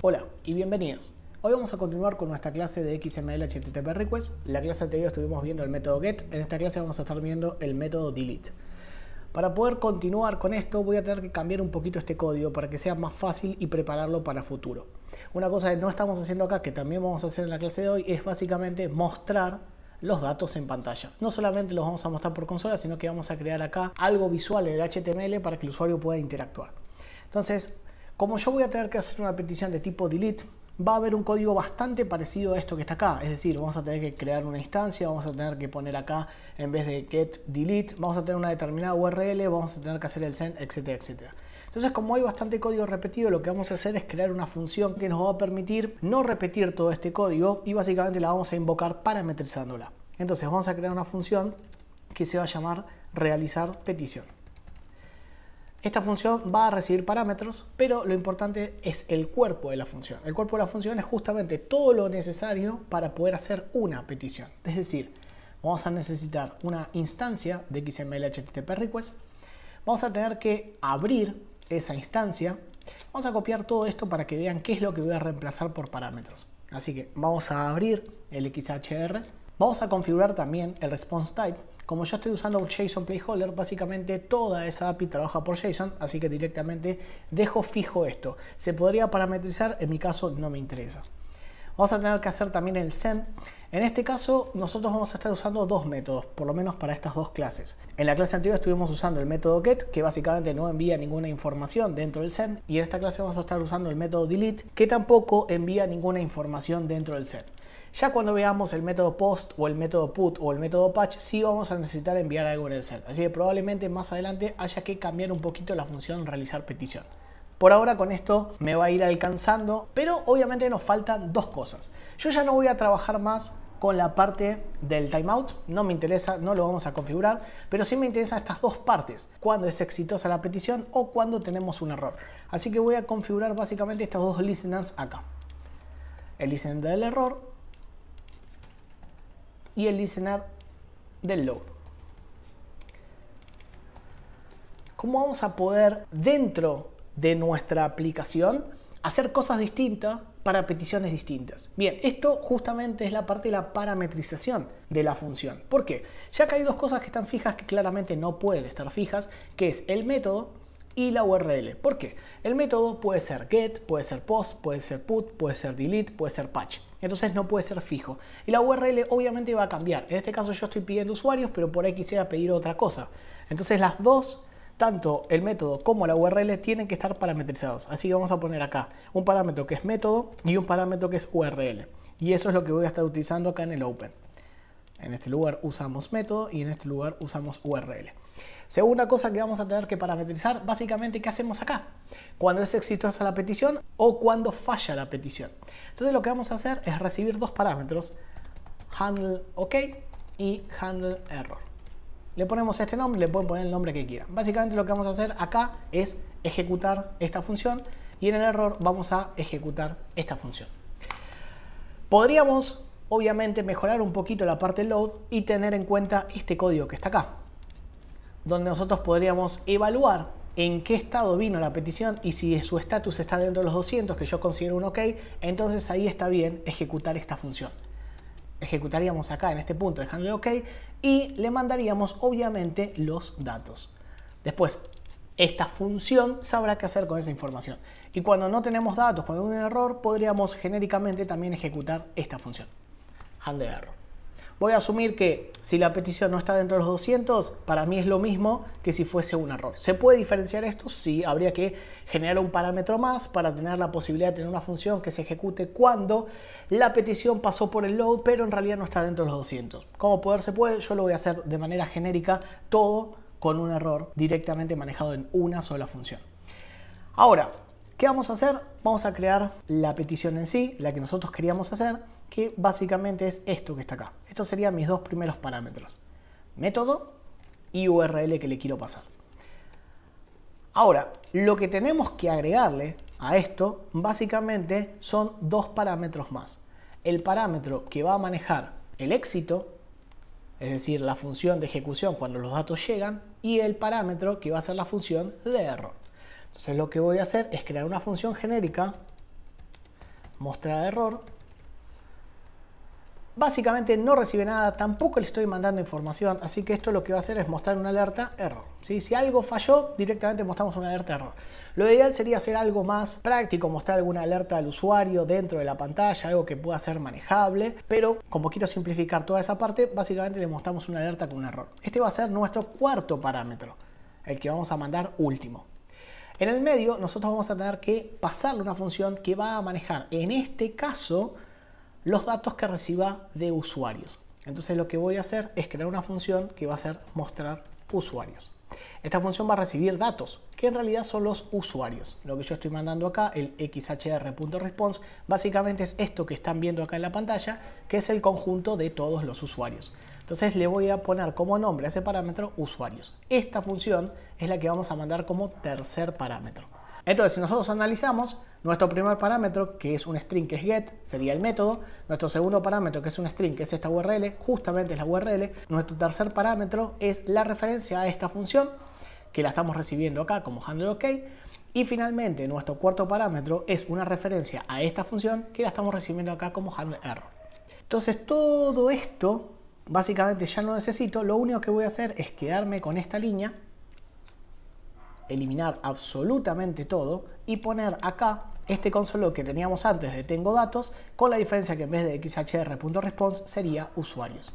Hola y bienvenidos. Hoy vamos a continuar con nuestra clase de XML HTTP Request. La clase anterior estuvimos viendo el método GET, en esta clase vamos a estar viendo el método DELETE. Para poder continuar con esto voy a tener que cambiar un poquito este código para que sea más fácil y prepararlo para futuro. Una cosa que no estamos haciendo acá, que también vamos a hacer en la clase de hoy, es básicamente mostrar los datos en pantalla. No solamente los vamos a mostrar por consola, sino que vamos a crear acá algo visual en el HTML para que el usuario pueda interactuar. Entonces, como yo voy a tener que hacer una petición de tipo delete, va a haber un código bastante parecido a esto que está acá. Es decir, vamos a tener que crear una instancia, vamos a tener que poner acá, en vez de get delete, vamos a tener una determinada URL, vamos a tener que hacer el send, etcétera, etcétera. Entonces, como hay bastante código repetido, lo que vamos a hacer es crear una función que nos va a permitir no repetir todo este código y básicamente la vamos a invocar parametrizándola. Entonces, vamos a crear una función que se va a llamar realizar petición. Esta función va a recibir parámetros, pero lo importante es el cuerpo de la función. El cuerpo de la función es justamente todo lo necesario para poder hacer una petición. Es decir, vamos a necesitar una instancia de XML HTTP Request. Vamos a tener que abrir esa instancia. Vamos a copiar todo esto para que vean qué es lo que voy a reemplazar por parámetros. Así que vamos a abrir el XHR. Vamos a configurar también el response type. Como yo estoy usando un JSON Placeholder, básicamente toda esa API trabaja por JSON, así que directamente dejo fijo esto. Se podría parametrizar, en mi caso no me interesa. Vamos a tener que hacer también el send. En este caso nosotros vamos a estar usando dos métodos, por lo menos para estas dos clases. En la clase anterior estuvimos usando el método get, que básicamente no envía ninguna información dentro del send, y en esta clase vamos a estar usando el método delete, que tampoco envía ninguna información dentro del send. Ya cuando veamos el método post o el método put o el método patch, sí vamos a necesitar enviar algo en el send. Así que probablemente más adelante haya que cambiar un poquito la función realizar petición. Por ahora con esto me va a ir alcanzando, pero obviamente nos faltan dos cosas. Yo ya no voy a trabajar más con la parte del timeout, no me interesa, no lo vamos a configurar, pero sí me interesan estas dos partes, cuando es exitosa la petición o cuando tenemos un error. Así que voy a configurar básicamente estos dos listeners acá. El listener del error y el listener del load. ¿Cómo vamos a poder dentro de nuestra aplicación hacer cosas distintas para peticiones distintas? Bien, esto justamente es la parte de la parametrización de la función. ¿Por qué? Ya que hay dos cosas que están fijas que claramente no pueden estar fijas, que es el método y la URL. ¿Por qué? El método puede ser get, puede ser post, puede ser put, puede ser delete, puede ser patch. Entonces no puede ser fijo. Y la URL obviamente va a cambiar. En este caso yo estoy pidiendo usuarios, pero por ahí quisiera pedir otra cosa. Entonces las dos, tanto el método como la URL, tienen que estar parametrizados. Así que vamos a poner acá un parámetro que es método y un parámetro que es URL. Y eso es lo que voy a estar utilizando acá en el Open. En este lugar usamos método y en este lugar usamos URL. Segunda cosa que vamos a tener que parametrizar, básicamente, ¿qué hacemos acá? Cuando es exitosa la petición o cuando falla la petición. Entonces lo que vamos a hacer es recibir dos parámetros, handle OK y handle error. Le ponemos este nombre, le pueden poner el nombre que quieran. Básicamente lo que vamos a hacer acá es ejecutar esta función y en el error vamos a ejecutar esta función. Podríamos, obviamente, mejorar un poquito la parte load y tener en cuenta este código que está acá, donde nosotros podríamos evaluar en qué estado vino la petición y si su estatus está dentro de los 200, que yo considero un OK, entonces ahí está bien ejecutar esta función. Ejecutaríamos acá en este punto el handle OK y le mandaríamos obviamente los datos. Después, esta función sabrá qué hacer con esa información. Y cuando no tenemos datos, cuando hay un error, podríamos genéricamente también ejecutar esta función, handle error. Voy a asumir que si la petición no está dentro de los 200, para mí es lo mismo que si fuese un error. ¿Se puede diferenciar esto? Sí, habría que generar un parámetro más para tener la posibilidad de tener una función que se ejecute cuando la petición pasó por el load, pero en realidad no está dentro de los 200. ¿Cómo poder se puede? Yo lo voy a hacer de manera genérica, todo con un error directamente manejado en una sola función. Ahora, ¿qué vamos a hacer? Vamos a crear la petición en sí, la que nosotros queríamos hacer, que básicamente es esto que está acá. Estos serían mis dos primeros parámetros, método y URL que le quiero pasar. Ahora, lo que tenemos que agregarle a esto básicamente son dos parámetros más. El parámetro que va a manejar el éxito, es decir, la función de ejecución cuando los datos llegan, y el parámetro que va a ser la función de error. Entonces lo que voy a hacer es crear una función genérica mostrar error. Básicamente no recibe nada, tampoco le estoy mandando información, así que esto lo que va a hacer es mostrar una alerta error, ¿sí? Si algo falló, directamente mostramos una alerta error. Lo ideal sería hacer algo más práctico, mostrar alguna alerta al usuario dentro de la pantalla, algo que pueda ser manejable, pero como quiero simplificar toda esa parte, básicamente le mostramos una alerta con un error. Este va a ser nuestro cuarto parámetro, el que vamos a mandar último. En el medio nosotros vamos a tener que pasarle una función que va a manejar, en este caso, los datos que reciba de usuarios. Entonces lo que voy a hacer es crear una función que va a ser mostrar usuarios. Esta función va a recibir datos, que en realidad son los usuarios. Lo que yo estoy mandando acá, el xhr.response, básicamente es esto que están viendo acá en la pantalla, que es el conjunto de todos los usuarios. Entonces le voy a poner como nombre a ese parámetro usuarios. Esta función es la que vamos a mandar como tercer parámetro. Entonces, si nosotros analizamos, nuestro primer parámetro, que es un string, que es get, sería el método. Nuestro segundo parámetro, que es un string, que es esta URL, justamente es la URL. Nuestro tercer parámetro es la referencia a esta función, que la estamos recibiendo acá como handle OK. Y finalmente, nuestro cuarto parámetro es una referencia a esta función, que la estamos recibiendo acá como handle error. Entonces, todo esto, básicamente ya no necesito. Lo único que voy a hacer es quedarme con esta línea, eliminar absolutamente todo y poner acá este console que teníamos antes de tengo datos, con la diferencia que en vez de xhr.response sería usuarios.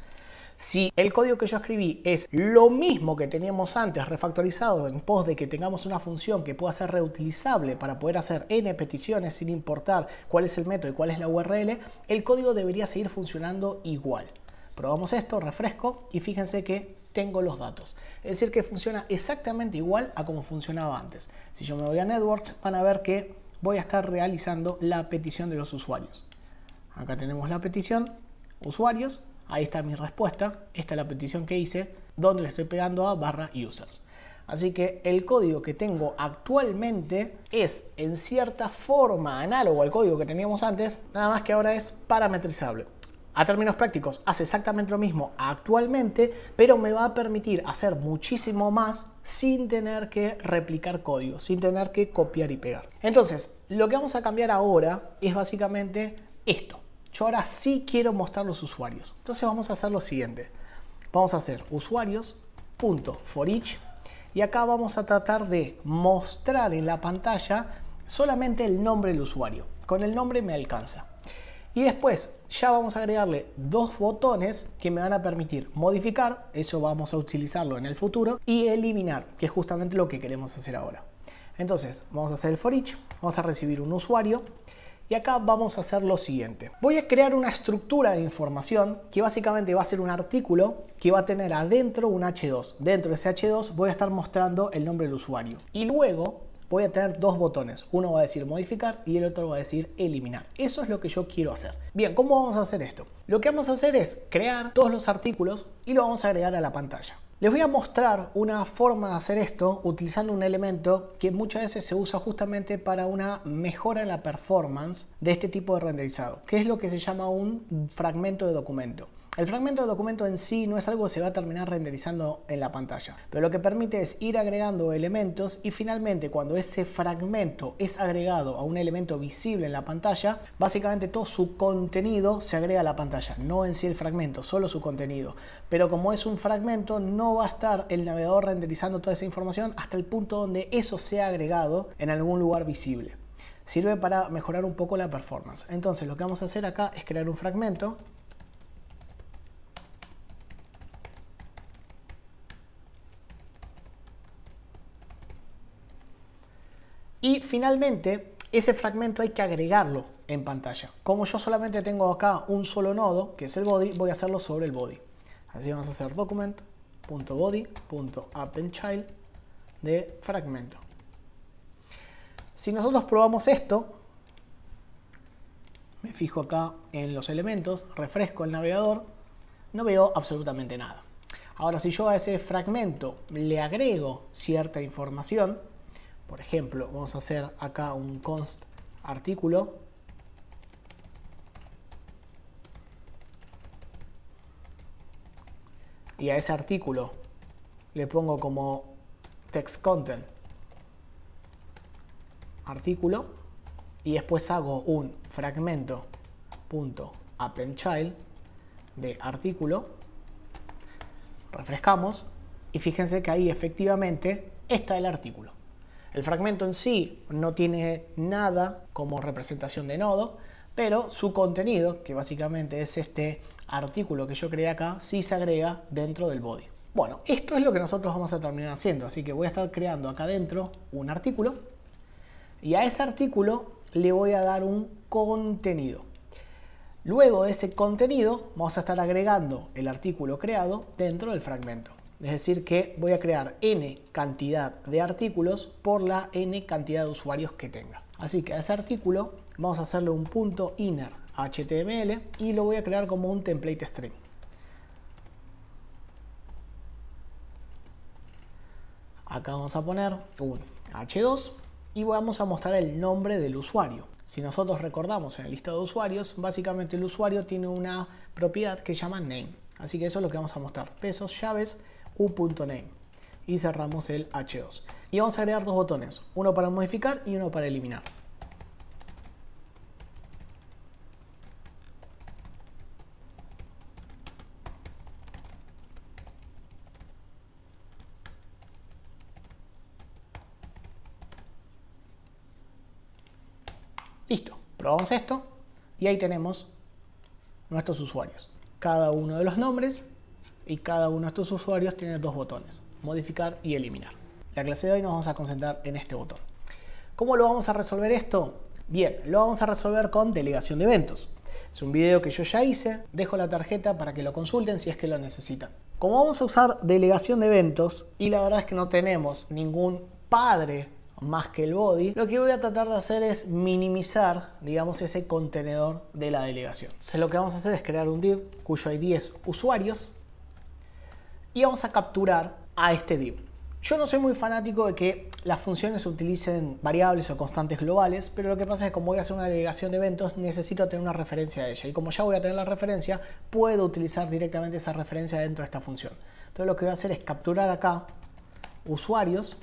Si el código que yo escribí es lo mismo que teníamos antes refactorizado en pos de que tengamos una función que pueda ser reutilizable para poder hacer n peticiones sin importar cuál es el método y cuál es la URL, el código debería seguir funcionando igual. Probamos esto, refresco y fíjense que tengo los datos. Es decir, que funciona exactamente igual a como funcionaba antes. Si yo me voy a Networks, van a ver que voy a estar realizando la petición de los usuarios. Acá tenemos la petición, usuarios, ahí está mi respuesta. Esta es la petición que hice, donde le estoy pegando a /users. Así que el código que tengo actualmente es en cierta forma análogo al código que teníamos antes, nada más que ahora es parametrizable. A términos prácticos, hace exactamente lo mismo actualmente, pero me va a permitir hacer muchísimo más sin tener que replicar código, sin tener que copiar y pegar. Entonces, lo que vamos a cambiar ahora es básicamente esto. Yo ahora sí quiero mostrar los usuarios. Entonces vamos a hacer lo siguiente. Vamos a hacer usuarios.forEach y acá vamos a tratar de mostrar en la pantalla solamente el nombre del usuario. Con el nombre me alcanza. Y después ya vamos a agregarle dos botones que me van a permitir modificar, eso vamos a utilizarlo en el futuro, y eliminar, que es justamente lo que queremos hacer ahora. Entonces vamos a hacer el forEach, vamos a recibir un usuario y acá vamos a hacer lo siguiente. Voy a crear una estructura de información que básicamente va a ser un artículo que va a tener adentro un H2. Dentro de ese H2 voy a estar mostrando el nombre del usuario. Y luego voy a tener dos botones. Uno va a decir modificar y el otro va a decir eliminar. Eso es lo que yo quiero hacer. Bien, ¿cómo vamos a hacer esto? Lo que vamos a hacer es crear todos los artículos y lo vamos a agregar a la pantalla. Les voy a mostrar una forma de hacer esto utilizando un elemento que muchas veces se usa justamente para una mejora en la performance de este tipo de renderizado, que es lo que se llama un fragmento de documento. El fragmento de documento en sí no es algo que se va a terminar renderizando en la pantalla, pero lo que permite es ir agregando elementos y finalmente cuando ese fragmento es agregado a un elemento visible en la pantalla, básicamente todo su contenido se agrega a la pantalla, no en sí el fragmento, solo su contenido. Pero como es un fragmento, no va a estar el navegador renderizando toda esa información hasta el punto donde eso sea agregado en algún lugar visible. Sirve para mejorar un poco la performance. Entonces lo que vamos a hacer acá es crear un fragmento. Y finalmente, ese fragmento hay que agregarlo en pantalla. Como yo solamente tengo acá un solo nodo, que es el body, voy a hacerlo sobre el body. Así vamos a hacer document.body.appendChild de fragmento. Si nosotros probamos esto, me fijo acá en los elementos, refresco el navegador, no veo absolutamente nada. Ahora, si yo a ese fragmento le agrego cierta información, por ejemplo, vamos a hacer acá un const artículo. Y a ese artículo le pongo como text content artículo. y después hago un fragmento.appendChild de artículo, refrescamos y fíjense que ahí efectivamente está el artículo. El fragmento en sí no tiene nada como representación de nodo, pero su contenido, que básicamente es este artículo que yo creé acá, sí se agrega dentro del body. Bueno, esto es lo que nosotros vamos a terminar haciendo, así que voy a estar creando acá dentro un artículo y a ese artículo le voy a dar un contenido. Luego de ese contenido vamos a estar agregando el artículo creado dentro del fragmento. Es decir que voy a crear n cantidad de artículos por la n cantidad de usuarios que tenga. Así que a ese artículo vamos a hacerle un punto inner HTML y lo voy a crear como un template string. Acá vamos a poner un h2 y vamos a mostrar el nombre del usuario. Si nosotros recordamos en el listado de usuarios, básicamente el usuario tiene una propiedad que se llama name. Así que eso es lo que vamos a mostrar. Pesos llaves u.name. Y cerramos el h2. Y vamos a agregar dos botones. Uno para modificar y uno para eliminar. Listo, probamos esto y ahí tenemos nuestros usuarios. Cada uno de los nombres y cada uno de estos usuarios tiene dos botones, modificar y eliminar. La clase de hoy nos vamos a concentrar en este botón. ¿Cómo lo vamos a resolver esto? Bien, lo vamos a resolver con delegación de eventos. Es un video que yo ya hice, dejo la tarjeta para que lo consulten si es que lo necesitan. Como vamos a usar delegación de eventos y la verdad es que no tenemos ningún padre más que el body, lo que voy a tratar de hacer es minimizar, digamos, ese contenedor de la delegación. Entonces lo que vamos a hacer es crear un div cuyo ID es usuarios y vamos a capturar a este div. Yo no soy muy fanático de que las funciones utilicen variables o constantes globales, pero lo que pasa es que como voy a hacer una delegación de eventos necesito tener una referencia a ella y como ya voy a tener la referencia puedo utilizar directamente esa referencia dentro de esta función. Entonces lo que voy a hacer es capturar acá usuarios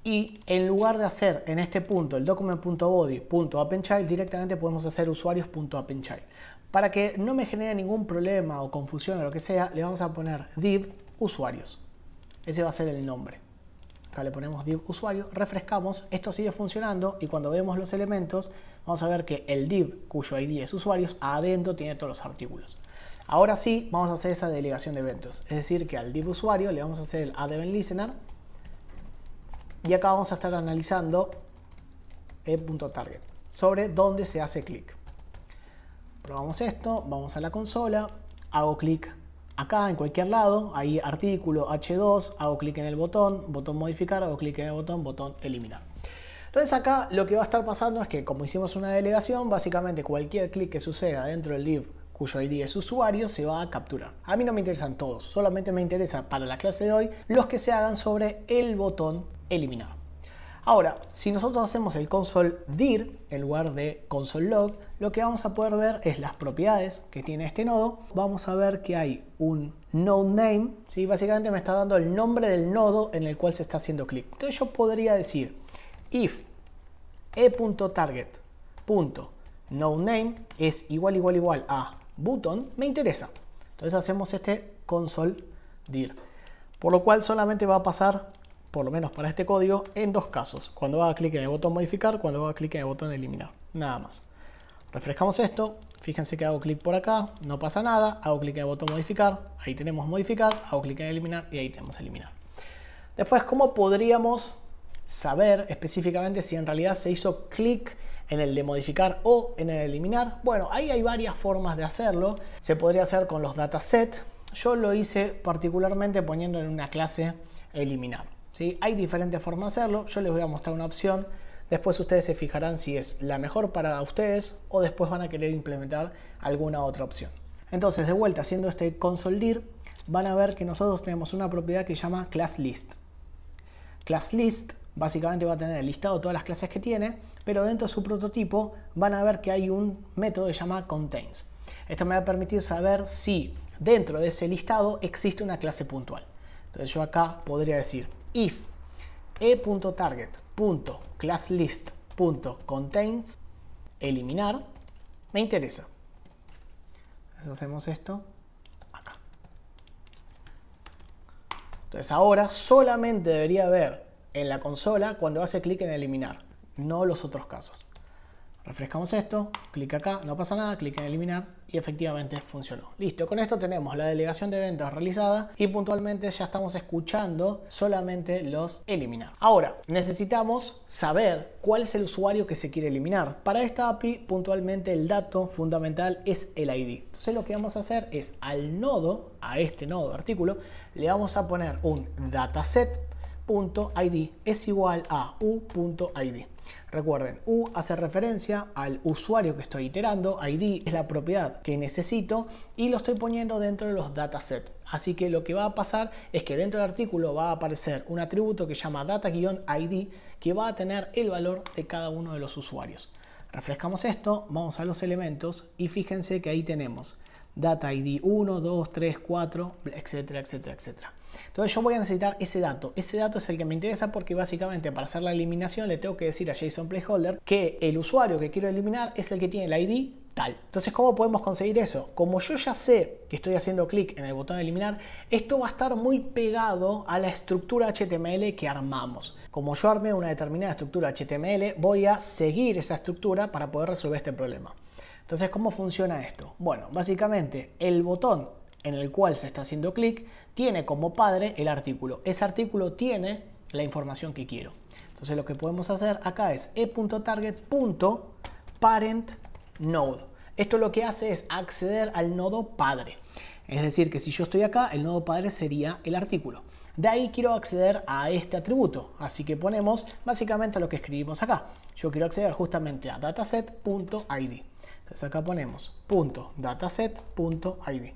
y en lugar de hacer en este punto el document.body.appendChild directamente podemos hacer usuarios.appendChild. Para que no me genere ningún problema o confusión o lo que sea, le vamos a poner div usuarios. Ese va a ser el nombre. Acá le ponemos div usuario, refrescamos, esto sigue funcionando y cuando vemos los elementos vamos a ver que el div cuyo ID es usuarios adentro tiene todos los artículos. Ahora sí vamos a hacer esa delegación de eventos, es decir que al div usuario le vamos a hacer el add-event-listener y acá vamos a estar analizando e.target sobre dónde se hace clic. Probamos esto, vamos a la consola, hago clic acá en cualquier lado, ahí artículo H2, hago clic en el botón modificar, hago clic en el botón eliminar. Entonces acá lo que va a estar pasando es que como hicimos una delegación, básicamente cualquier clic que suceda dentro del div cuyo ID es usuario se va a capturar. A mí no me interesan todos, solamente me interesa para la clase de hoy los que se hagan sobre el botón eliminar. Ahora, si nosotros hacemos el console dir en lugar de console log, lo que vamos a poder ver es las propiedades que tiene este nodo. Vamos a ver que hay un node name, ¿sí? Básicamente me está dando el nombre del nodo en el cual se está haciendo clic. Entonces yo podría decir if e.target.nodename es igual a button, me interesa. Entonces hacemos este console dir, por lo cual solamente va a pasar, por lo menos para este código, en dos casos. Cuando haga clic en el botón modificar, cuando haga clic en el botón eliminar. Nada más. Refrescamos esto. Fíjense que hago clic por acá, no pasa nada. Hago clic en el botón modificar, ahí tenemos modificar. Hago clic en eliminar y ahí tenemos eliminar. Después, ¿cómo podríamos saber específicamente si en realidad se hizo clic en el de modificar o en el de eliminar? Bueno, ahí hay varias formas de hacerlo. Se podría hacer con los datasets. Yo lo hice particularmente poniendo en una clase eliminar. ¿Sí? Hay diferentes formas de hacerlo, yo les voy a mostrar una opción, después ustedes se fijarán si es la mejor para ustedes o después van a querer implementar alguna otra opción. Entonces de vuelta haciendo este console dir van a ver que nosotros tenemos una propiedad que se llama classList. ClassList básicamente va a tener el listado de todas las clases que tiene, pero dentro de su prototipo van a ver que hay un método que se llama contains. Esto me va a permitir saber si dentro de ese listado existe una clase puntual. Entonces yo acá podría decir if e.target.classList.contains eliminar, me interesa. Entonces hacemos esto acá. Entonces ahora solamente debería ver en la consola cuando hace clic en eliminar, no los otros casos. Refrescamos esto, clic acá, no pasa nada, clic en eliminar y efectivamente funcionó. Listo, con esto tenemos la delegación de eventos realizada y puntualmente ya estamos escuchando solamente los eliminar. Ahora, necesitamos saber cuál es el usuario que se quiere eliminar. Para esta API, puntualmente el dato fundamental es el ID. Entonces lo que vamos a hacer es al nodo, a este nodo de artículo, le vamos a poner un dataset.id es igual a u.id. Recuerden, U hace referencia al usuario que estoy iterando, ID es la propiedad que necesito y lo estoy poniendo dentro de los datasets. Así que lo que va a pasar es que dentro del artículo va a aparecer un atributo que se llama data-id que va a tener el valor de cada uno de los usuarios. Refrescamos esto, vamos a los elementos y fíjense que ahí tenemos data ID 1, 2, 3, 4, etcétera, etcétera, etcétera. Entonces yo voy a necesitar ese dato. Ese dato es el que me interesa porque básicamente para hacer la eliminación le tengo que decir a JSON Placeholder que el usuario que quiero eliminar es el que tiene el ID tal. Entonces, ¿cómo podemos conseguir eso? Como yo ya sé que estoy haciendo clic en el botón de eliminar, esto va a estar muy pegado a la estructura HTML que armamos. Como yo armé una determinada estructura HTML, voy a seguir esa estructura para poder resolver este problema. Entonces, ¿cómo funciona esto? Bueno, básicamente el botón en el cual se está haciendo clic tiene como padre el artículo. Ese artículo tiene la información que quiero. Entonces lo que podemos hacer acá es e.target.parentNode. Esto lo que hace es acceder al nodo padre. Es decir, que si yo estoy acá, el nodo padre sería el artículo. De ahí quiero acceder a este atributo. Así que ponemos básicamente lo que escribimos acá. Yo quiero acceder justamente a dataset.id. Entonces acá ponemos .dataset.id.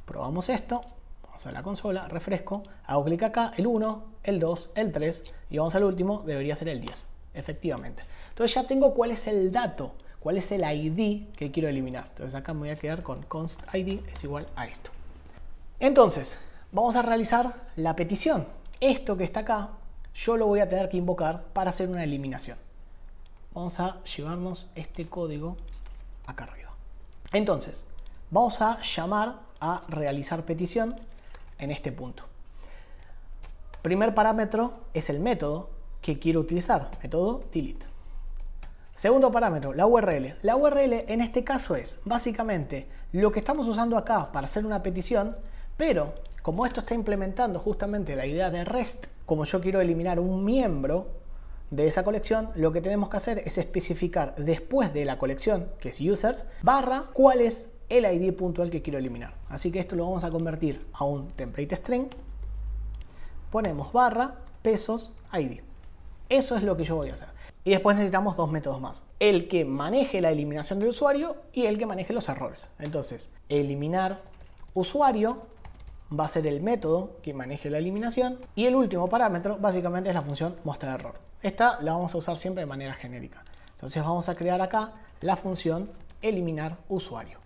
Probamos esto, vamos a la consola, refresco, hago clic acá, el 1, el 2, el 3 y vamos al último, debería ser el 10, efectivamente. Entonces ya tengo cuál es el dato, cuál es el ID que quiero eliminar. Entonces acá me voy a quedar con const ID es igual a esto. Entonces, vamos a realizar la petición. Esto que está acá, yo lo voy a tener que invocar para hacer una eliminación. Vamos a llevarnos este código acá arriba. Entonces, vamos a llamar a realizar petición en este punto. Primer parámetro es el método que quiero utilizar, método delete. Segundo parámetro, la URL. La URL en este caso es básicamente lo que estamos usando acá para hacer una petición, pero como esto está implementando justamente la idea de REST, como yo quiero eliminar un miembro de esa colección, lo que tenemos que hacer es especificar después de la colección, que es users, barra cuál es el ID puntual que quiero eliminar. Así que esto lo vamos a convertir a un template string. Ponemos barra pesos ID. Eso es lo que yo voy a hacer. Y después necesitamos dos métodos más. El que maneje la eliminación del usuario y el que maneje los errores. Entonces, eliminar usuario va a ser el método que maneje la eliminación. Y el último parámetro básicamente es la función mostrar_error. Esta la vamos a usar siempre de manera genérica. Entonces vamos a crear acá la función eliminar usuario.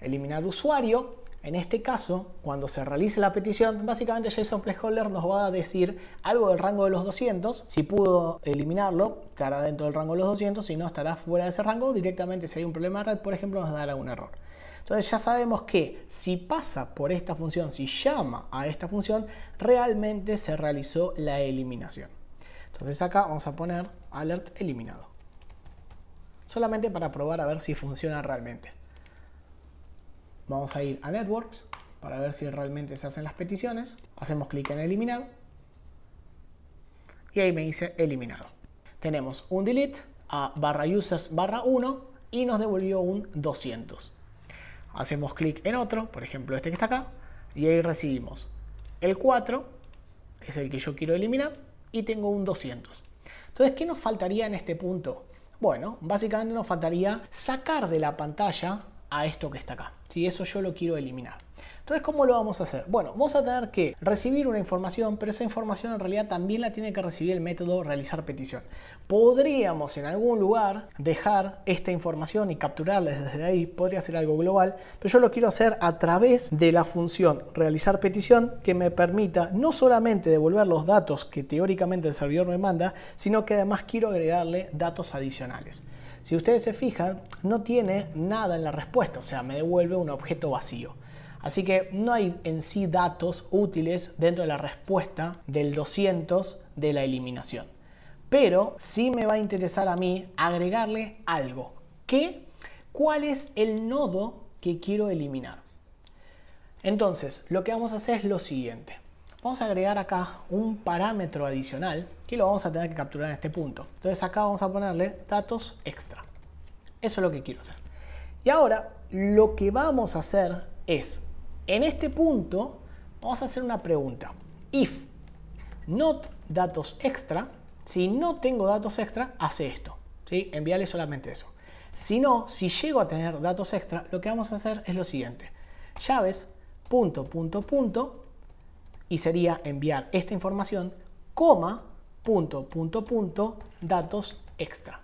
Eliminar usuario, en este caso, cuando se realice la petición, básicamente JSON Placeholder nos va a decir algo del rango de los 200. Si pudo eliminarlo, estará dentro del rango de los 200. Si no, estará fuera de ese rango. Directamente, si hay un problema de red, por ejemplo, nos dará un error. Entonces ya sabemos que si pasa por esta función, si llama a esta función, realmente se realizó la eliminación. Entonces acá vamos a poner alert eliminado. Solamente para probar a ver si funciona realmente. Vamos a ir a Networks para ver si realmente se hacen las peticiones. Hacemos clic en eliminar. Y ahí me dice eliminado. Tenemos un delete a /users/1 y nos devolvió un 200. Hacemos clic en otro, por ejemplo este que está acá, y ahí recibimos el 4, es el que yo quiero eliminar, y tengo un 200. Entonces, ¿qué nos faltaría en este punto? Bueno, básicamente nos faltaría sacar de la pantalla a esto que está acá. Si eso yo lo quiero eliminar. Entonces, ¿cómo lo vamos a hacer? Bueno, vamos a tener que recibir una información, pero esa información en realidad también la tiene que recibir el método realizar petición. Podríamos en algún lugar dejar esta información y capturarla desde ahí, podría ser algo global, pero yo lo quiero hacer a través de la función realizar petición que me permita no solamente devolver los datos que teóricamente el servidor me manda, sino que además quiero agregarle datos adicionales. Si ustedes se fijan, no tiene nada en la respuesta, o sea, me devuelve un objeto vacío. Así que no hay en sí datos útiles dentro de la respuesta del 200 de la eliminación. Pero sí me va a interesar a mí agregarle algo. ¿Cuál es el nodo que quiero eliminar? Entonces, lo que vamos a hacer es lo siguiente. Vamos a agregar acá un parámetro adicional que lo vamos a tener que capturar en este punto. Entonces acá vamos a ponerle datos extra. Eso es lo que quiero hacer. Y ahora lo que vamos a hacer es, en este punto, vamos a hacer una pregunta. If not datos extra, si no tengo datos extra, hace esto. ¿Sí? Envíale solamente eso. Si no, si llego a tener datos extra, lo que vamos a hacer es lo siguiente. Llaves, punto, punto, punto, y sería enviar esta información, coma, punto, punto, punto, datos extra.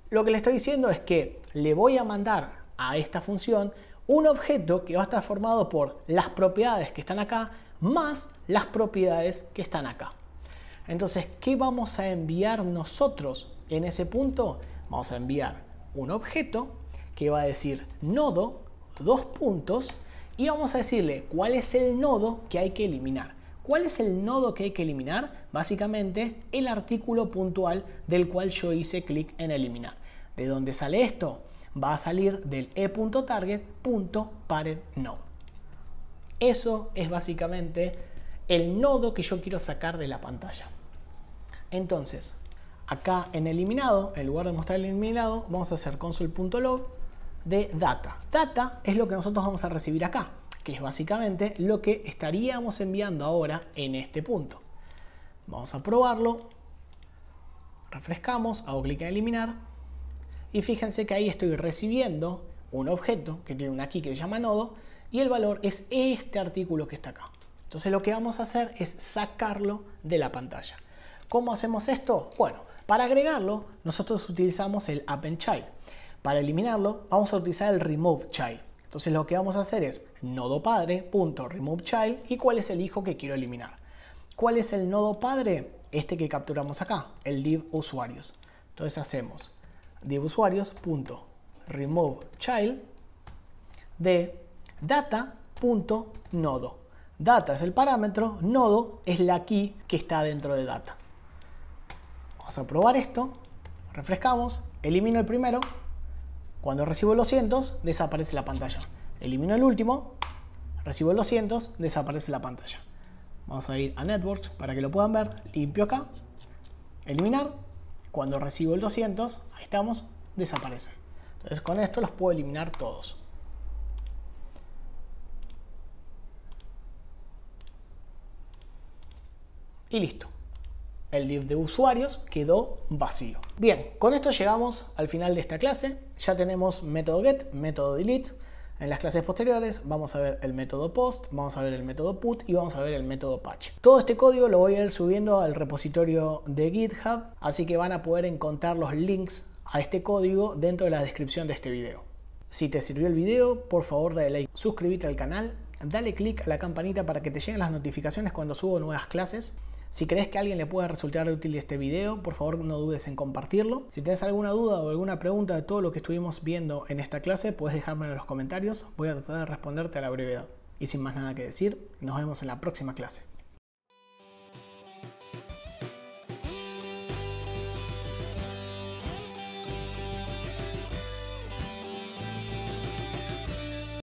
Lo que le estoy diciendo es que le voy a mandar a esta función un objeto que va a estar formado por las propiedades que están acá más las propiedades que están acá. Entonces, ¿qué vamos a enviar nosotros en ese punto? Vamos a enviar un objeto que va a decir nodo, dos puntos, y vamos a decirle cuál es el nodo que hay que eliminar. ¿Cuál es el nodo que hay que eliminar? Básicamente el artículo puntual del cual yo hice clic en eliminar. ¿De dónde sale esto? Va a salir del e.target.parentNode. Eso es básicamente el nodo que yo quiero sacar de la pantalla. Entonces, acá en eliminado, en lugar de mostrar el eliminado, vamos a hacer console.log de data. Data es lo que nosotros vamos a recibir acá, que es básicamente lo que estaríamos enviando ahora en este punto. Vamos a probarlo, refrescamos, hago clic en eliminar y fíjense que ahí estoy recibiendo un objeto que tiene una key que se llama nodo y el valor es este artículo que está acá. Entonces lo que vamos a hacer es sacarlo de la pantalla. ¿Cómo hacemos esto? Bueno, para agregarlo nosotros utilizamos el append_child. Para eliminarlo vamos a utilizar el remove_child. Entonces lo que vamos a hacer es nodo padre.removeChild y cuál es el hijo que quiero eliminar. ¿Cuál es el nodo padre? Este que capturamos acá, el div usuarios. Entonces hacemos div usuarios.removeChild de data.nodo. Data es el parámetro, nodo es la key que está dentro de data. Vamos a probar esto, refrescamos, elimino el primero. Cuando recibo el 200, desaparece la pantalla. Elimino el último, recibo el 200, desaparece la pantalla. Vamos a ir a Networks para que lo puedan ver. Limpio acá, eliminar. Cuando recibo el 200, ahí estamos, desaparece. Entonces con esto los puedo eliminar todos. Y listo. El div de usuarios quedó vacío. Bien, con esto llegamos al final de esta clase. Ya tenemos método get, método delete. En las clases posteriores vamos a ver el método post, vamos a ver el método put y vamos a ver el método patch. Todo este código lo voy a ir subiendo al repositorio de GitHub, así que van a poder encontrar los links a este código dentro de la descripción de este video. Si te sirvió el video, por favor dale like, suscríbete al canal, dale click a la campanita para que te lleguen las notificaciones cuando subo nuevas clases. Si crees que a alguien le pueda resultar útil este video, por favor no dudes en compartirlo. Si tienes alguna duda o alguna pregunta de todo lo que estuvimos viendo en esta clase, puedes dejármelo en los comentarios. Voy a tratar de responderte a la brevedad. Y sin más nada que decir, nos vemos en la próxima clase.